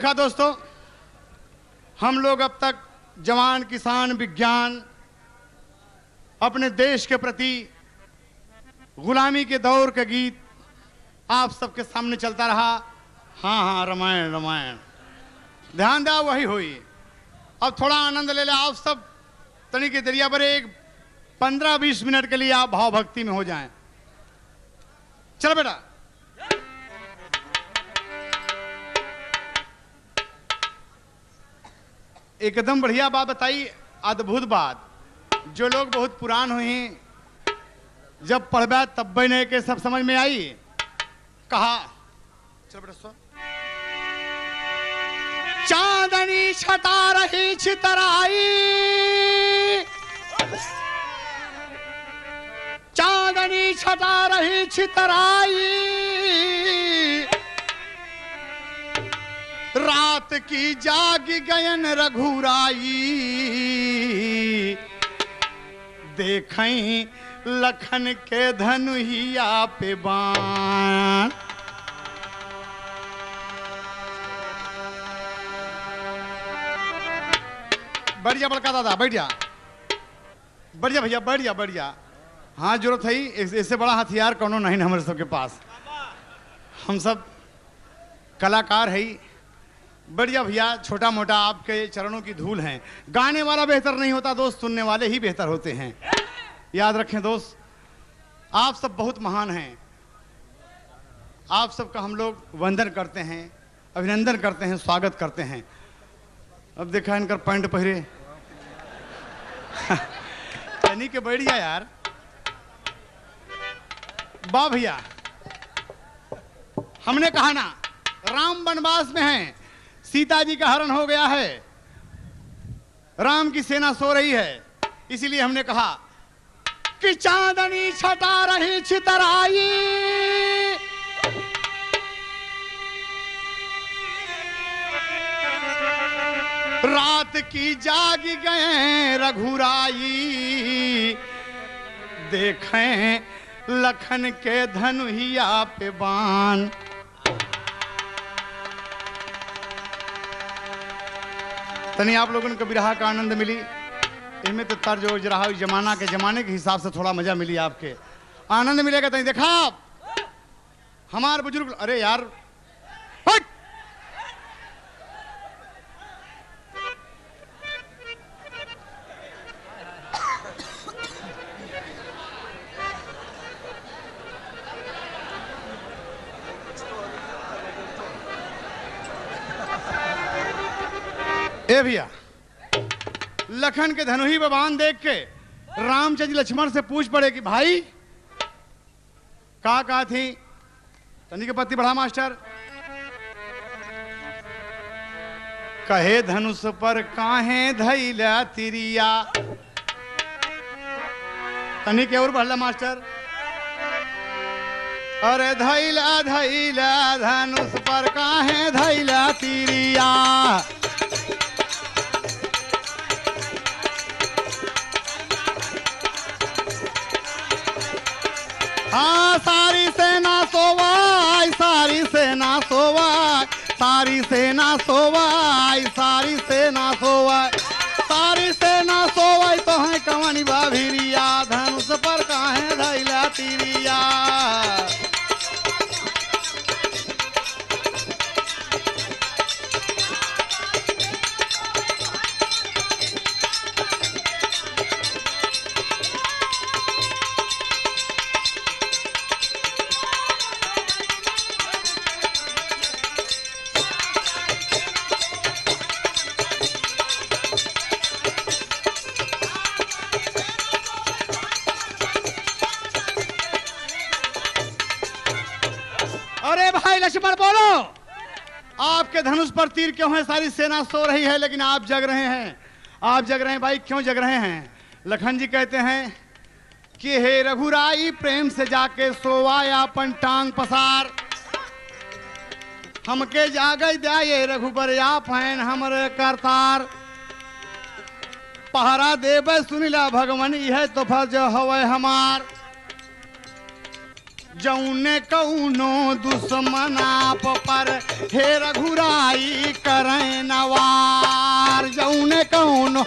देखा दोस्तों, हम लोग अब तक जवान किसान विज्ञान अपने देश के प्रति गुलामी के दौर के गीत आप सबके सामने चलता रहा। हाँ हाँ, रामायण रामायण, ध्यान दे वही हुई। अब थोड़ा आनंद ले ले आप सब, तनी के दरिया पर एक 15-20 मिनट के लिए आप भाव भक्ति में हो जाएं। चलो बेटा। एकदम बढ़िया बात बताई, अद्भुत बात। जो लोग बहुत पुरान हुए हैं, जब पढ़बा तब नहीं के सब समझ में आई। कहा चलो बेटा सो। चांदनी छटा रही छितराई, चांदनी छटा रही छितराई, रात की जाग गयन रघुराई, देखें लखन के धनुहिया पे बाण। बैठ जा बड़का दादा, बैठ जा, बैठ जा भैया, बैठ जा, बैठ जा। हाँ जरूरत है, इससे बड़ा हथियार कौनो नहीं हमारे सबके पास। हम सब कलाकार है। बैठ जा भैया, छोटा मोटा आपके चरणों की धूल है। गाने वाला बेहतर नहीं होता दोस्त, सुनने वाले ही बेहतर होते हैं। याद रखें दोस्त, आप सब बहुत महान हैं। आप सबका हम लोग वंदन करते हैं, अभिनंदन करते हैं, स्वागत करते हैं। अब देखा इनका पैंट पहरे तनी के बैठ गया यार। वाह भैया, हमने कहा ना राम वनवास में हैं, सीता जी का हरण हो गया है, राम की सेना सो रही है। इसीलिए हमने कहा कि चांदनी छटा रही छितराई, रात की जाग गए रघुराई, देखें लखन के धनुहिया पे बाण। तनी आप लोगों को बिरहा का आनंद मिली, इनमें तो तर्ज और जरा जमाने के हिसाब से थोड़ा मजा मिली, आपके आनंद मिलेगा। तनी देखा हमारे बुजुर्ग, अरे यार हट! ए भैया, लखन के धनुही पे बाण देख के रामचंद्र लक्ष्मण से पूछ पड़े कि भाई कहा थी। तनी के पत्ती बढ़ा मास्टर। कहे धनुष पर काहे धैला तिरिया। तनी के और बढ़ला मास्टर। अरे धैला धैला धनुष पर काहे धैला तिरिया। हाँ सारी सेना सोवाई, सारी सेना सोवाई, सारी सेना सोवाई, सारी सेना सोवाई, सारी सेना सोवाई। तो है कवनी बाभिरिया, धनुष पर काहे धैला तिरिया। लक्ष्मण बोलो, आपके धनुष पर तीर क्यों है? सारी सेना सो रही है लेकिन आप जग रहे हैं। आप जग रहे हैं भाई, क्यों जग रहे हैं? लखन जी कहते हैं कि हे रघुराई, प्रेम से जाके सोवाया अपन टांग पसार, हमके जागई दया ये रघुबर आप हैं हमरे करतार। पहरा देवे सुनिला भगवान, यह तो फर्ज हवे हमार। जौने कौनो दुश्मन आप पर हे रघुराई करें नवार, जौने कौनो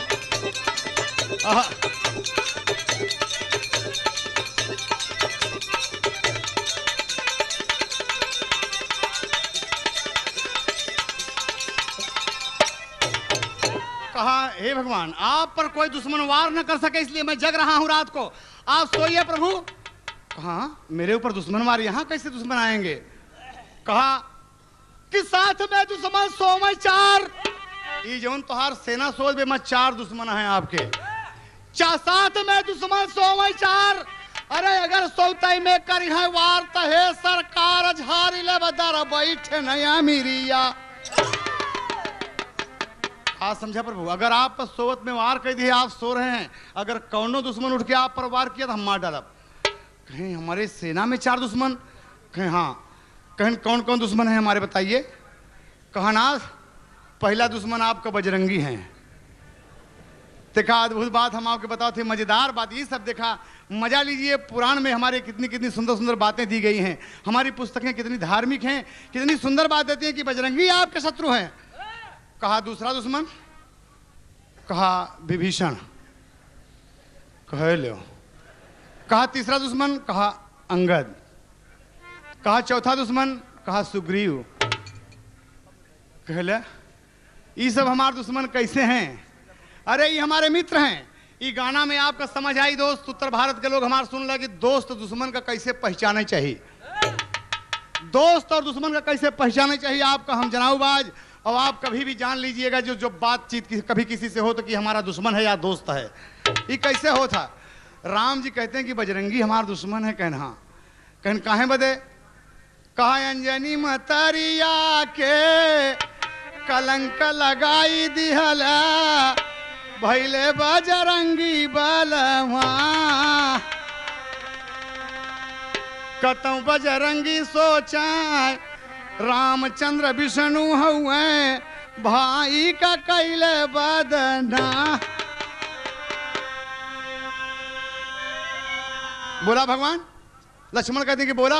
कहा हे भगवान आप पर कोई दुश्मन वार न कर सके इसलिए मैं जग रहा हूं रात को, आप सोइए प्रभु। कहा मेरे ऊपर दुश्मन वार, यहां कैसे दुश्मन आएंगे? कहा कि साथ में दुश्मन सोम चार, ये जौन तोहार सेना सोच में मत चार दुश्मन है आपके, साथ में दुश्मन सोम चार। अरे अगर सोते में करी है वार तो हे सरकार झारी ले बदर बैठे नया मीरिया। आज समझा प्रभु, अगर आप पर सोवत में वार कर दिए, आप सो रहे हैं, अगर कौनो दुश्मन उठ के आप पर वार किया तो हम मार डालब। कहीं हमारे सेना में चार दुश्मन? कहीं हाँ। कहीं कौन कौन दुश्मन है हमारे बताइए? कहा नाथ पहला दुश्मन आपका बजरंगी है। देखा अद्भुत बात हम आपके बताओ थे, मजेदार बात ये सब देखा, मजा लीजिए। पुराण में हमारे कितनी कितनी सुंदर सुंदर बातें दी गई हैं, हमारी पुस्तकें कितनी धार्मिक हैं, कितनी सुंदर बात देती हैं कि बजरंगी आपके शत्रु हैं। कहा दूसरा दुश्मन? कहा विभीषण। कह लो। कहा तीसरा दुश्मन? कहा अंगद। कहा चौथा दुश्मन? कहा सुग्रीव। कह ले ये सब हमारे दुश्मन कैसे हैं? अरे ये हमारे मित्र हैं। ये गाना में आपका समझ आई दोस्त, उत्तर भारत के लोग हमारे सुन लगे दोस्त दुश्मन का कैसे पहचाने चाहिए, दोस्त और दुश्मन का कैसे पहचाने चाहिए आपका हम जनाऊबाज। और आप कभी भी जान लीजिएगा जो जो बातचीत कभी किसी से हो तो कि हमारा दुश्मन है या दोस्त है, ये कैसे हो था। राम जी कहते हैं कि बजरंगी हमारा दुश्मन है। कहना हाँ। कहन काहे बदे? कहा अंजनी मतरिया के कलंक लगाई दिहला भैले बजरंगी बलवा, कतौ बजरंगी सोचाए रामचंद्र विष्णु हुए भाई का कैले बदना। बोला भगवान। लक्ष्मण कहते हैं कि बोला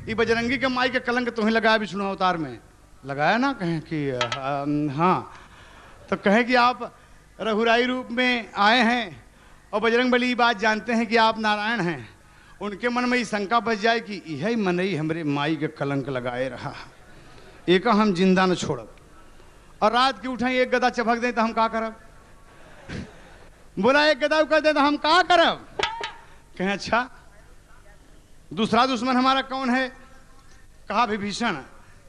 ये बजरंगी के माई के कलंक तुम्हें लगाया विष्णु अवतार में, लगाया ना? कहें कि हाँ। तो कहे कि आप रघुराई रूप में आए हैं और बजरंग बली बात जानते हैं कि आप नारायण हैं, उनके मन में ये शंका बच जाए कि यही मनई हमरे माई के कलंक लगाए रहा, एक हम जिंदा न छोड़ब, और रात की उठे एक गदा चभक दे तो हम का करब? बोला एक गदा कर दे तो हम का करब? कहें अच्छा दूसरा दुश्मन हमारा कौन है? कहा विभीषण।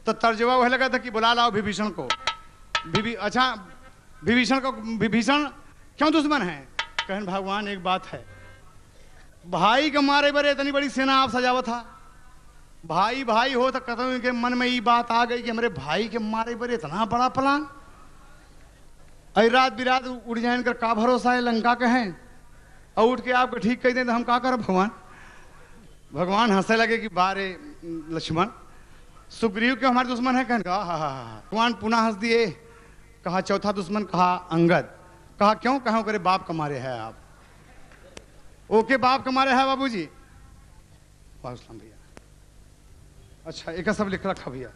तो तर्जवा वह लगा था कि बुला लाओ विभीषण को। अच्छा विभीषण को, विभीषण क्यों दुश्मन है? कहन भगवान एक बात है, भाई के मारे बरे इतनी बड़ी सेना आप सजावा था, भाई भाई हो तो कहते उनके मन में ये बात आ गई कि हमारे भाई के मारे बरे इतना बड़ा प्लान, अरे रात बिरात उड़ जाए कर का भरोसा है लंका के हैं, और उठ के आपको ठीक कह दें तो हम का कर भगवान? भगवान हंसे लगे कि बारे लक्ष्मण सुग्रीव के हमारे दुश्मन है। कहन कहा हाँ हाँ। भगवान पुनः हंस दिए। कहा चौथा दुश्मन? कहा अंगद। कहा क्यों? कहा करे बाप कमारे है आप। ओके बाप कमारे है बाबूजी। भैया अच्छा एक सब लिख रखा भैया।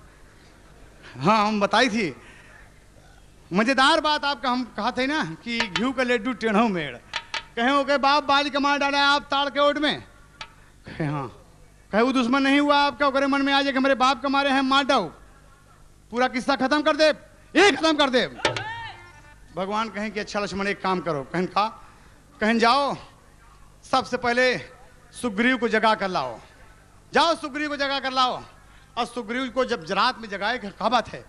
हाँ हम बताई थी मजेदार बात आपका, हम कहा थे ना कि घी का लड्डू टेढ़ों मेड़। कहे ओके बाप बाली कमार डाला आप ताड़ के ओट में। कहे हाँ। कहे वो दुश्मन नहीं हुआ आपका, ओकरे मन में आ जाए कि हमारे बाप कमारे हैं मार डाओ, पूरा किस्सा खत्म कर दे, ये खत्म कर दे। भगवान कहें कि अच्छा लक्ष्मण एक काम करो। कहन का? कहन जाओ सबसे पहले सुग्रीव को जगा कर लाओ, जाओ सुग्रीव को जगा कर लाओ। और सुग्रीव को जब रात में जगाए क्या बात है,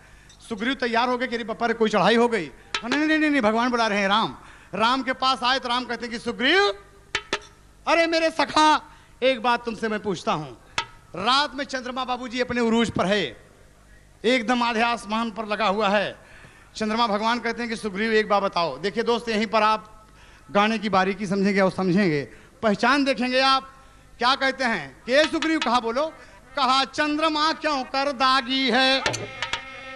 सुग्रीव तैयार हो गए कि पप्पा कोई चढ़ाई हो गई। नहीं नहीं नहीं भगवान बुला रहे हैं राम। राम के पास आए तो राम कहते हैं कि सुग्रीव अरे मेरे सखा एक बात तुमसे मैं पूछता हूं, रात में चंद्रमा बाबूजी अपने उरूज पर है, एकदम आधे आसमान पर लगा हुआ है चंद्रमा। भगवान कहते हैं कि सुग्रीव एक बात बताओ। देखिए दोस्त यहीं पर आप गाने की बारीकी समझेंगे और समझेंगे, पहचान देखेंगे आप। क्या कहते हैं कि सुग्रीव? कहा बोलो? कहा चंद्रमा क्यों कर दागी है,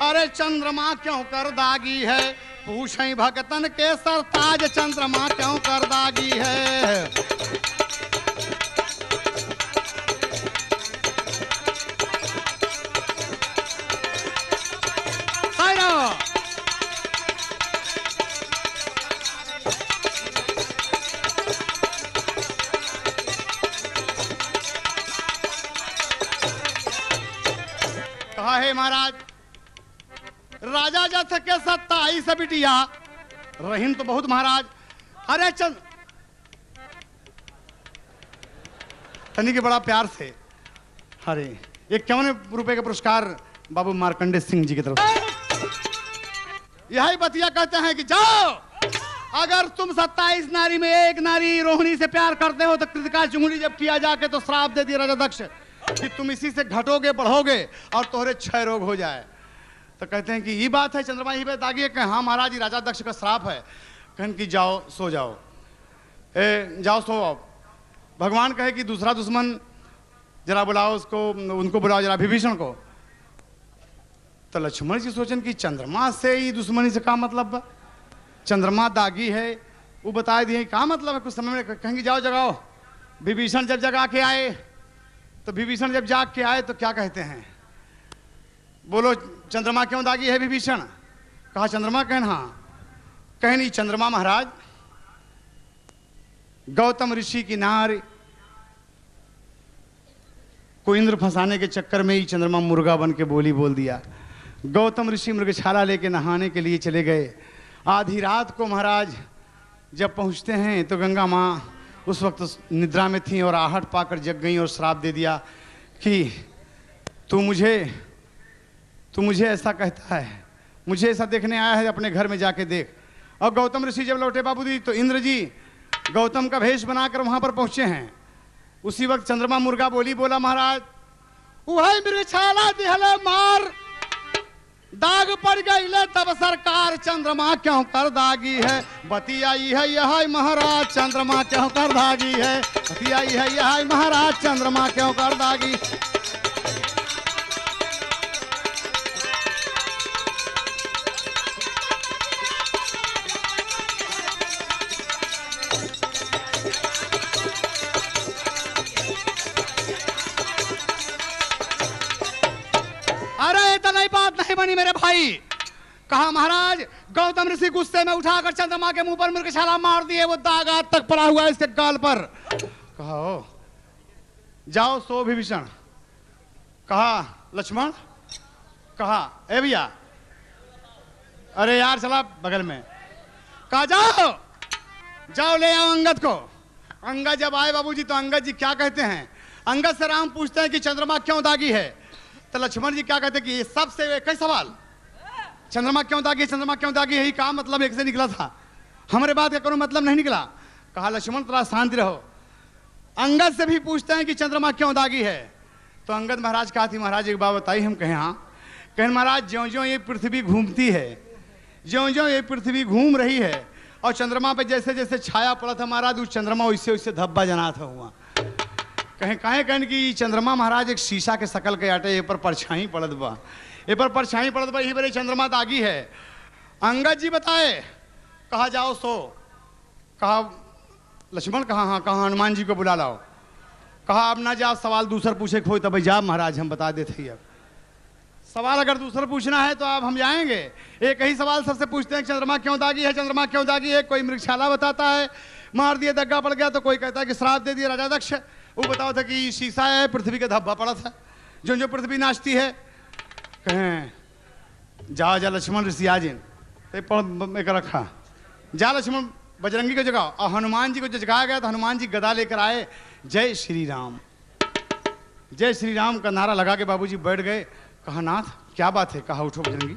अरे चंद्रमा क्यों कर दागी है, पूछें भगतन के सरताज चंद्रमा क्यों कर दागी है। कहे महाराज राजा जा सके 27 बिटिया रहीन तो बहुत महाराज। अरे चंद तनी के बड़ा प्यार से। अरे 51 रुपए का पुरस्कार बाबू मार्कंडे सिंह जी की तरफ। यही बतिया कहते हैं कि जाओ अगर तुम 27 नारी में एक नारी रोहिणी से प्यार करते हो तो कृतिका चुंगली जब किया जाके तो श्राप दे दिया राजा दक्ष कि तुम इसी से घटोगे बढ़ोगे और तोहरे 6 रोग हो जाए। तो कहते हैं कि ये बात है चंद्रमा ही बात आगे कहें हाँ महाराज ये राजा दक्ष का श्राप है। कहन कि जाओ सो जाओ। जाओ सो आओ। भगवान कहे कि दूसरा दुश्मन जरा बुलाओ उसको, उनको बुलाओ जरा विभीषण को। तो लक्ष्मण जी सोचन कि चंद्रमा से ही दुश्मनी से क्या मतलब, चंद्रमा दागी है वो बता दिए क्या मतलब है। कुछ समय में कहेंगे जाओ जगाओ। विभीषण जब जगा के आए तो विभीषण जब जाग के आए तो क्या कहते हैं, बोलो चंद्रमा क्यों दागी है विभीषण। कहा चंद्रमा कहन हाँ। कहे नहीं चंद्रमा महाराज गौतम ऋषि की नार को इंद्र फंसाने के चक्कर में ही चंद्रमा मुर्गा बन के बोली बोल दिया। गौतम ऋषि मृगशाला लेके नहाने के लिए चले गए। आधी रात को महाराज जब पहुंचते हैं तो गंगा माँ उस वक्त निद्रा में थी और आहट पाकर जग गई और श्राप दे दिया कि तू मुझे ऐसा कहता है, मुझे ऐसा देखने आया है, अपने घर में जाके देख। और गौतम ऋषि जब लौटे बाबूजी तो इंद्र जी गौतम का भेष बनाकर वहां पर पहुंचे हैं। उसी वक्त चंद्रमा मुर्गा बोला महाराज वही मृगशाला दिहले मार दाग पड़ गई ले तब सरकार चंद्रमा क्यों कर दागी है। बतियाई है यह महाराज चंद्रमा क्यों कर दागी है। बतियाई है यह महाराज चंद्रमा क्यों कर दागी। बनी मेरे भाई। कहा महाराज गौतम ऋषि गुस्से में उठाकर चंद्रमा के मुंह पर मृगशाला मार दिए, वो दाग आज तक पड़ा हुआ है इसके गाल पर। कहा ओ जाओ सो विभीषण। कहा लक्ष्मण। कहा ए भैया अरे यार चला बगल में। कहा जाओ ले आओ अंगद को। अंगद जब आए बाबूजी तो अंगद जी क्या कहते हैं, अंगद से राम पूछते हैं कि चंद्रमा क्यों दागी है। तो लक्ष्मण जी क्या कहते कि सबसे एक ही सवाल चंद्रमा क्यों दागी, चंद्रमा क्यों दागी यही काम मतलब एक से निकला था, हमारे बात का कोई मतलब नहीं निकला। कहा लक्ष्मण थोड़ा शांति रहो। अंगद से भी पूछते हैं कि चंद्रमा क्यों दागी है। तो अंगद महाराज कहा थी महाराज एक बात बताइए। हम कहें हाँ। कहें महाराज ज्यों ज्यों ये पृथ्वी घूमती है, ज्यों ज्यों ये पृथ्वी घूम रही है और चंद्रमा पे जैसे जैसे छाया पड़ा था महाराज उस चंद्रमा वैसे वैसे धब्बा जना था हुआ। कहें कि चंद्रमा महाराज एक शीशा के शकल के आटे ये पर परछाई पड़त बा, ये पर परछाई पड़त बा, यही बड़े चंद्रमा दागी है। अंगद जी बताए। कहा जाओ सो। कहा लक्ष्मण। कहा हाँ। कहा हनुमान जी को बुला लाओ। कहा अब ना जा सवाल दूसर पूछे खोई तब जा महाराज हम बता देते ही। अब सवाल अगर दूसरा पूछना है तो अब हम जाएंगे। एक ही सवाल सबसे पूछते हैं चंद्रमा क्यों दागी है, चंद्रमा क्यों दागी है। कोई मृगशाला बताता है मार दिया दग्गा पड़ गया, तो कोई कहता है कि श्राप दे दिया राजा दक्ष। वो बताओ था कि शीशा है पृथ्वी का धब्बा पड़ा था जो जो पृथ्वी नाचती है। कहें जाओ जा लक्ष्मण ऋषि आज एक रखा जा लक्ष्मण बजरंगी को जगाओ। और हनुमान जी को जो जगाया गया तो हनुमान जी गदा लेकर आए। जय श्री राम, जय श्री राम का नारा लगा के बाबूजी बैठ गए। कहा नाथ क्या बात है। कहा उठो बजरंगी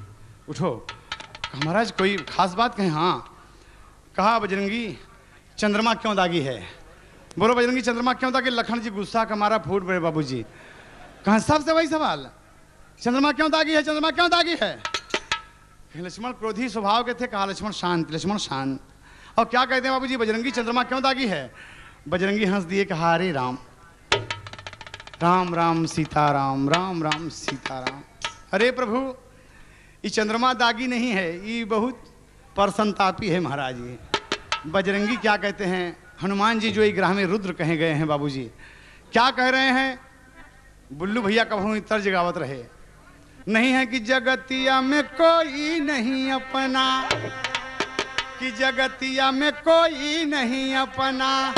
उठो। कहा महाराज कोई खास बात। कहें हाँ। कहा बजरंगी चंद्रमा क्यों दागी है। बोलो बजरंगी चंद्रमा क्यों दागी। लखन जी गुस्सा का मारा फूट पड़े बाबूजी। कहा सबसे वही सवाल चंद्रमा क्यों दागी है, चंद्रमा क्यों दागी है। लक्ष्मण क्रोधी स्वभाव के थे। कहा लक्ष्मण शांत, लक्ष्मण शांत। और क्या कहते हैं बाबूजी बजरंगी चंद्रमा क्यों दागी है। बजरंगी हंस दिए। कहा अरे राम राम राम सीताराम, राम राम सीताराम। अरे प्रभु ये चंद्रमा दागी नहीं है, ये बहुत परसंतापी है महाराज। ये बजरंगी क्या कहते हैं, हनुमान जी जो एक ग्राह में रुद्र कहे गए हैं बाबूजी, क्या कह रहे हैं। बुल्लू भैया कभी तर्ज गावत रहे नहीं है कि जगतिया में कोई नहीं अपना, कि जगतिया में कोई नहीं अपना,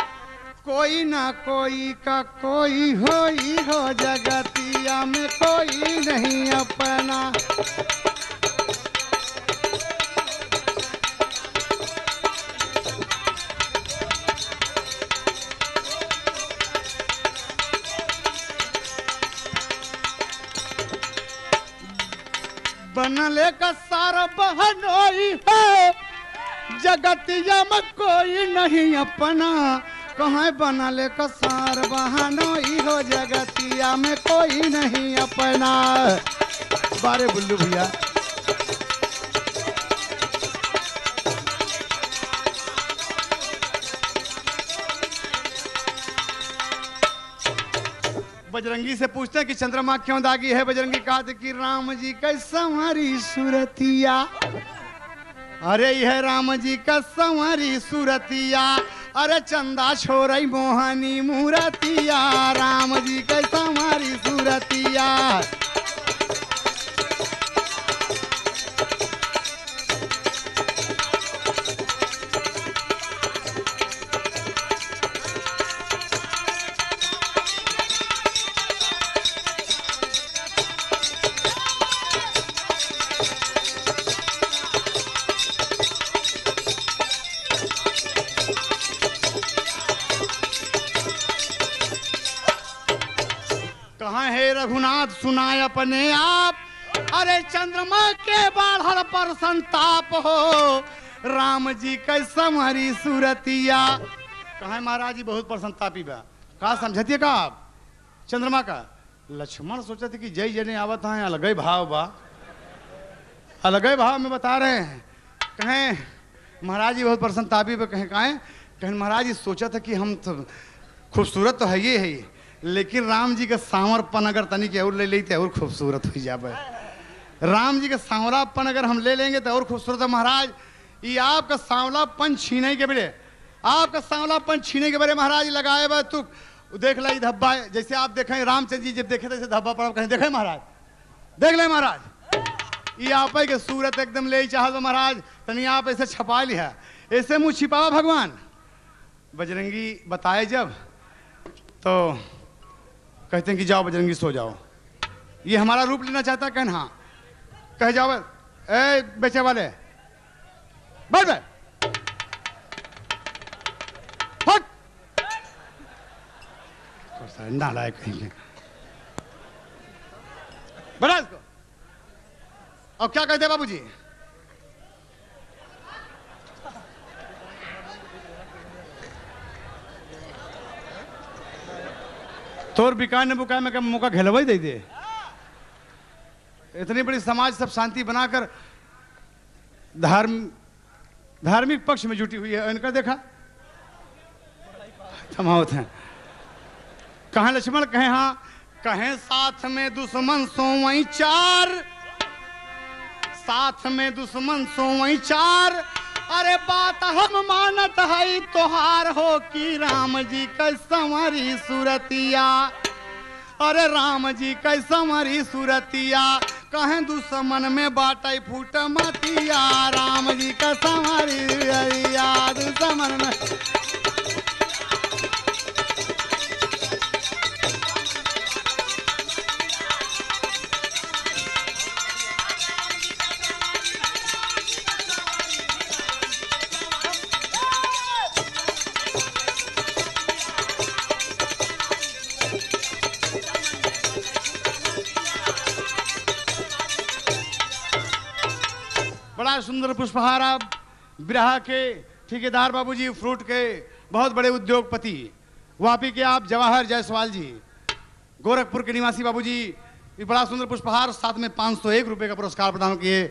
कोई ना कोई का कोई होई हो जगतिया में कोई नहीं अपना। बनले का सारा बहनोई है जगतिया में कोई नहीं अपना। कहाँ बनले का सार बहनोई हो जगतिया में कोई नहीं अपना। बारे बुल्लू भैया बजरंगी से पूछते हैं कि चंद्रमा क्यों दागी है। बजरंगी कहा था कि राम जी का संवरी सूरतिया। अरे यह राम जी का संवरी सूरतिया। अरे चंदा छोरई मोहनी मूरतिया। राम जी का संवरी सूरतिया। कहाँ है रघुनाथ सुनाए अपने आप। अरे चंद्रमा के बाढ़ पर संताप हो। राम जी का संवरी सूरतिया। कहाँ है महाराज जी बहुत पर संतापी बा। कहा समझतिए का आप चंद्रमा का। लक्ष्मण सोचे थे कि जय जने आवत है अलग भाव बा। अलग भाव में बता रहे हैं। कहें महाराज जी बहुत पर संतापी पे कहें महाराज जी सोचा था कि हम तो खूबसूरत तो है ये लेकिन राम जी का सांवरपन अगर तनिक और ले लेते और खूबसूरत हो जाए। राम जी का सांवरापन अगर हम ले लेंगे तो और खूबसूरत है। महाराज ये आपका सांवलापन छीने के बड़े आपका सांवलापन छीने के बड़े महाराज लगाए बा तू देख ला धब्बा। जैसे आप देखें रामचंद्र जी जब देखे थे धब्बा पर कहीं देखे महाराज देख ले महाराज ये आप के सूरत एकदम ले चाह महाराज तनी आप ऐसे छपा लिया ऐसे मुँह छिपावा भगवान। बजरंगी बताए जब तो कहते हैं कि जाओ बजरंगी सो जाओ। ये हमारा रूप लेना चाहता है। कहना हाँ कह जाओ ए बेचे वाले बैठ बैठ हट नालायक कहेंगे बड़ा इसको। और क्या कहते बाबूजी तोर बिकाय ने बुकाय में क्या मौका घेलवा दे दे। इतनी बड़ी समाज सब शांति बनाकर धार्मिक पक्ष में जुटी हुई है। इनका देखा थमावत है। कहें लक्ष्मण कहें हाँ कहें साथ में दुश्मन सोवई चार। साथ में दुश्मन सोवई चार। अरे बात हम मानत है तोहार हो कि राम जी का संवरी सूरतिया। अरे राम जी का संवरी सूरतिया। कहें दुश्मन में बाटे फूट मतिया। राम जी का संवरी दुश्मन में बड़ा सुंदर पुष्पहार आप बिरहा के ठेकेदार बाबूजी फ्रूट के बहुत बड़े उद्योगपति वापी के आप जवाहर जायसवाल जी गोरखपुर के निवासी बाबूजी ये बड़ा सुंदर पुष्पहार साथ में 501 रुपए का पुरस्कार प्रदान किए।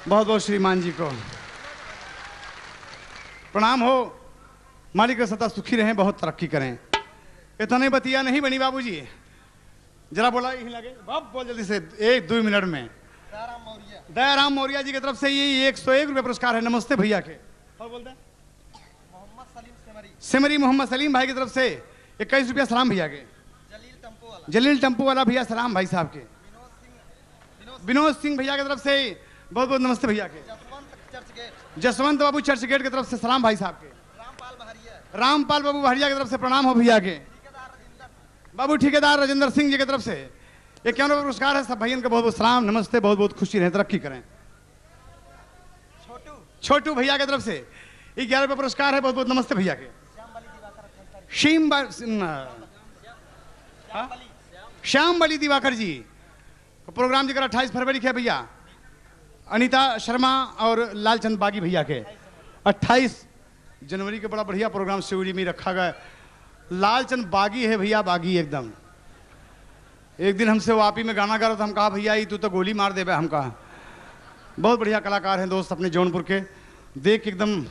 बहुत बहुत श्रीमान जी को प्रणाम हो। मालिक का सदा सुखी रहें बहुत तरक्की करें। इतने बतिया नहीं बनी बाबूजी जरा बोला यही लगे बाप बोल जल्दी से 1-2 मिनट में। दयाराम मौर्य जी की तरफ से ये 101 रुपए पुरस्कार है। नमस्ते भैया के और बोलते हैं मोहम्मद सेमरी मोहम्मद सलीम भाई की तरफ से 21 रुपया सलाम भैया के। जलील टेम्पो वाला भैया सलाम भाई साहब के। विनोद सिंह भैया की तरफ से बहुत बहुत नमस्ते भैया के। जसवंत बाबू चर्च गेट की तरफ से सलाम भाई साहब के। रामपाल बाबू भारिया की तरफ से प्रणाम हो भैया के। बाबू ठेकेदार राजेंद्र सिंह जी की तरफ से ये क्या पुरस्कार है। सब भाइयों का बहुत बहुत सलाम, नमस्ते, बहुत बहुत खुशी रहे, तरक्की करें। छोटू भैया की तरफ से 11 रुपये पुरस्कार है, बहुत बहुत नमस्ते भैया के। श्याम बली दिवाकर जी प्रोग्राम जिक्र 28 फरवरी के भैया। अनीता शर्मा और लालचंद बागी भैया के 28 जनवरी के बड़ा बढ़िया प्रोग्राम शिवरी में रखा गया। लालचंद बागी है भैया, बागी एकदम। एक दिन हमसे वापी में गाना गा रहा था, हम कहा भैया ये तू तो गोली मार दे। हम कहा बहुत बढ़िया कलाकार हैं दोस्त अपने जौनपुर के, देख एकदम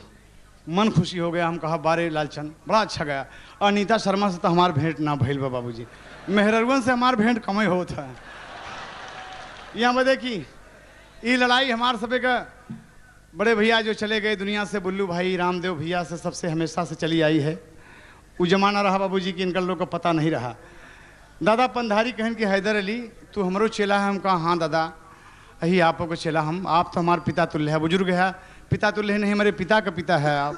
मन खुशी हो गया। हम कहा बारे लालचंद बड़ा अच्छा गया। अनीता शर्मा से तो हमार भेंट ना भइल बा बाबूजी, मेहरवन से हमार भेंट कम ही होता है। यहाँ बदे की ये लड़ाई हमार सबे का बड़े भैया जो चले गए दुनिया से, बुल्लू भाई रामदेव भैया से सबसे हमेशा से चली आई है। वो जमाना रहा बाबूजी कि इनका लोग को पता नहीं रहा। दादा पंधारी कहन कि हैदर अली तू हमरो चेला है। हम कहा हाँ दादा यही आपको को चेला हम, आप तो हमारे पिता तुल्य है, बुजुर्ग है। पिता तुल्य नहीं, हमारे पिता का पिता है आप।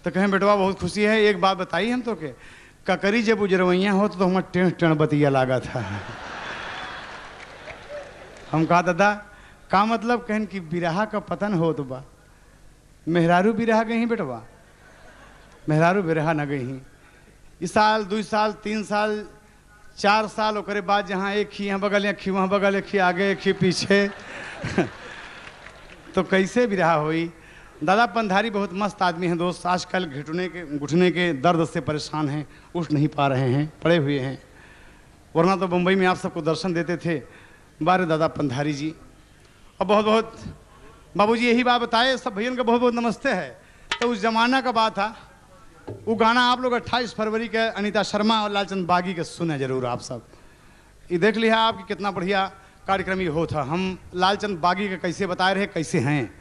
तो कहें बेटवा बहुत खुशी है, एक बात बताई हम तो के ककरी जब उजरवैया हो तो हमारे टेढ़ टेढ़ बतिया लागा था। हम कहा दादा का मतलब कहन कि बिरहा का पतन हो तो बा, मेहरारू बिरहा गई बेटवा, मेहरारू बिरहा न गई। इस साल 2 साल 3 साल 4 साल ओकरे बाद जहाँ एक ही यहाँ बगल, एक ही वहाँ बगल, एक ही आगे, एक ही पीछे तो कैसे बिरहा हुई। दादा पंधारी बहुत मस्त आदमी हैं दोस्त, आजकल घुटने के दर्द से परेशान हैं, उठ नहीं पा रहे हैं, पड़े हुए हैं, वरना तो मुंबई में आप सबको दर्शन देते थे। बारे दादा पंधारी जी और बहुत बहुत बाबूजी यही बात बताए। सब भैया का बहुत बहुत नमस्ते है। तो उस जमाना का बात था, वो गाना आप लोग 28 फरवरी के अनीता शर्मा और लालचंद बागी के सुने जरूर आप सब। ये देख लिया आपकी कितना बढ़िया कार्यक्रम ये हो था। हम लालचंद बागी के कैसे बताए रहे, कैसे हैं,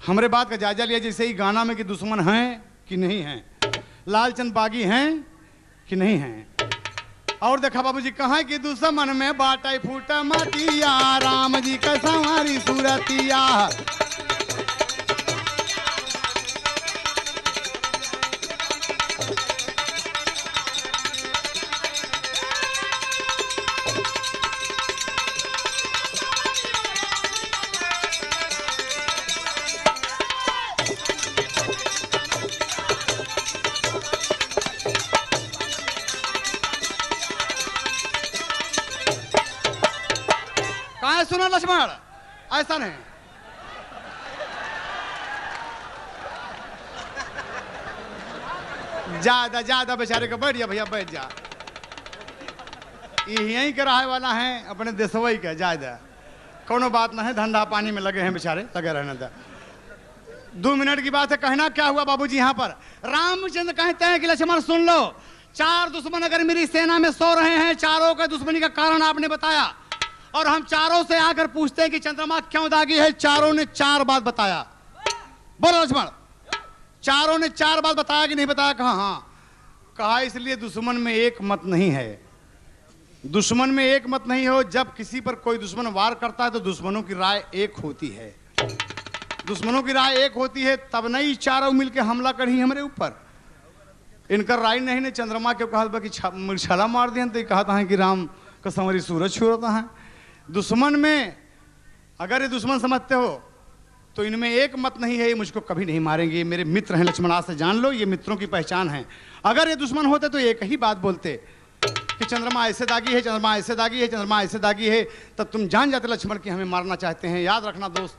हमारे बात का जायजा लिया जैसे ही गाना में कि दुश्मन हैं कि नहीं हैं, लालचंद बागी हैं कि नहीं हैं। और देखा बाबूजी कहाँ कि दुश्मन में बाटा फूटा मतिया, राम जी का संवारी सूरतिया। सुनो लक्ष्मण ऐसा नहीं, ज्यादा बेचारे का बैठ जा भैया, बैठ जा। यहीं के रहे वाला है अपने देशवई के, ज्यादा कोनो बात ना है, धंधा पानी में लगे हैं बेचारे, लगे रहने दे। 2 मिनट की बात है। कहना क्या हुआ बाबूजी, यहाँ पर रामचंद्र कहते हैं कि लक्ष्मण सुन लो, 4 दुश्मन अगर मेरी सेना में सो रहे हैं, चारों के दुश्मनी का कारण आपने बताया और हम चारों से आकर पूछते हैं कि चंद्रमा क्यों दागी है। चारों ने 4 बात बताया। बोलो लक्ष्मण, चारों ने 4 बात बताया कि नहीं बताया? कहा हाँ। कहा इसलिए दुश्मन में एक मत नहीं है, दुश्मन में एक मत नहीं हो। जब किसी पर कोई दुश्मन वार करता है तो दुश्मनों की राय एक होती है, दुश्मनों की राय एक होती है, तब नहीं चारों मिलकर हमला करी हमारे ऊपर। इनका राय नहीं ने चंद्रमा के कहा कि छाला मार दिया, तो कहा था कि राम का संवरी सूरज छुड़ता है। दुश्मन में अगर ये दुश्मन समझते हो तो इनमें एक मत नहीं है, ये मुझको कभी नहीं मारेंगे, ये मेरे मित्र हैं। लक्ष्मण आज से जान लो, ये मित्रों की पहचान है। अगर ये दुश्मन होते तो एक ही बात बोलते कि चंद्रमा ऐसे दागी है, चंद्रमा ऐसे दागी है, चंद्रमा ऐसे दागी है, तब तुम जान जाते लक्ष्मण कि हमें मारना चाहते हैं। याद रखना दोस्त,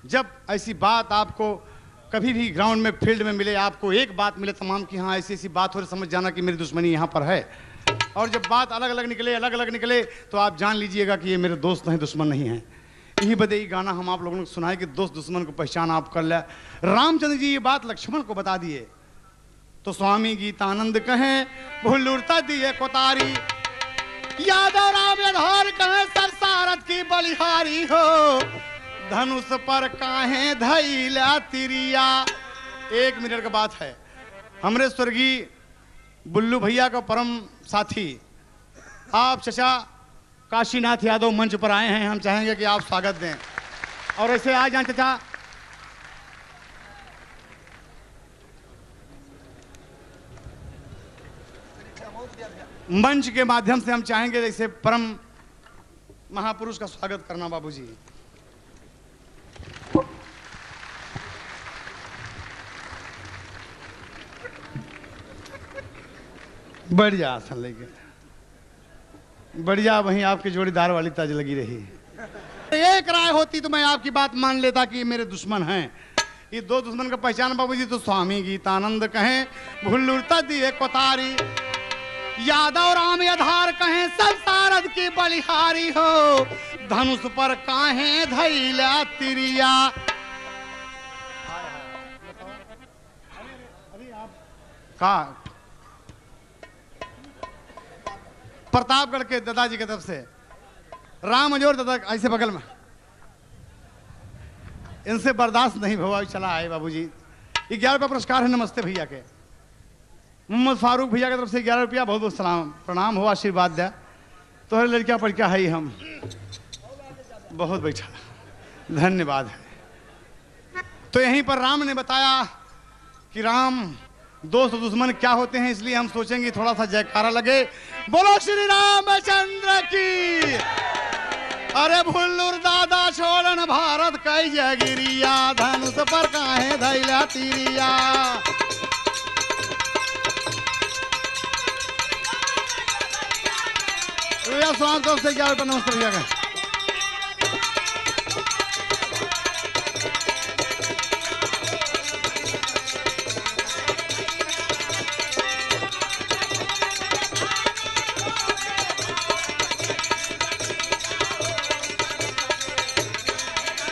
जब ऐसी बात आपको कभी भी ग्राउंड में फील्ड में मिले, आपको एक बात मिले तमाम कि हाँ ऐसी ऐसी बात हो रही, समझ जाना कि मेरी दुश्मनी यहाँ पर है। और जब बात अलग अलग निकले तो आप जान लीजिएगा कि ये मेरे दोस्त हैं, दुश्मन नहीं हैं। यही बदे गाना हम आप लोगों को सुनाए कि दोस्त दुश्मन को पहचान आप कर लिया। रामचंद्र जी ये बात लक्ष्मण को बता दिए तो स्वामी गीतानंद कहें भूलुरता दिए कोतारी, यादव राम यधौर कहें सरसारथ की बलिहारी हो, धनुष पर काहे धैला तिरिया। 1 मिनट का बात है। हमरे स्वर्गीय बुल्लू भैया का परम साथी आप चचा काशीनाथ यादव मंच पर आए हैं, हम चाहेंगे कि आप स्वागत दें। और ऐसे आ जाएं चचा। मंच के माध्यम से हम चाहेंगे जैसे परम महापुरुष का स्वागत करना बाबूजी। बढ़िया आसन लेके बढ़िया, वहीं आपके जोड़ीदार वाली तज लगी रही। एक राय होती तो मैं आपकी बात मान लेता कि ये मेरे दुश्मन हैं। ये दो दुश्मन का पहचान बाबूजी तो स्वामी गीतानंद कहें, भुल्लुरता दिए कोतारी, यादव राम आधार कहें, सब सारद की बलिहारी हो, धनुष पर काहे धैला तिरिया। का प्रतापगढ़ के दादाजी की तरफ से राम अजोर दादा ऐसे बगल में, इनसे बर्दाश्त नहीं हुआ, चला आए बाबूजी। 11 रुपया पुरस्कार है नमस्ते भैया के, मोहम्मद फारूक भैया की तरफ से 11 रुपया, बहुत बहुत सलाम प्रणाम हो, आशीर्वाद दिया। तो हर लड़कियां पढ़ के है हम बहुत बैठा, धन्यवाद है। तो यहीं पर राम ने बताया कि राम दोस्त दुश्मन क्या होते हैं, इसलिए हम सोचेंगे थोड़ा सा जयकारा लगे, बोलो श्री रामचंद्र की। अरे भुल्लुर दादा छोड़न भारत कई जगिरिया, धनुष पर काहे धैला तिरिया। स्वागत से 11 रुपये नमस्ते भैया का।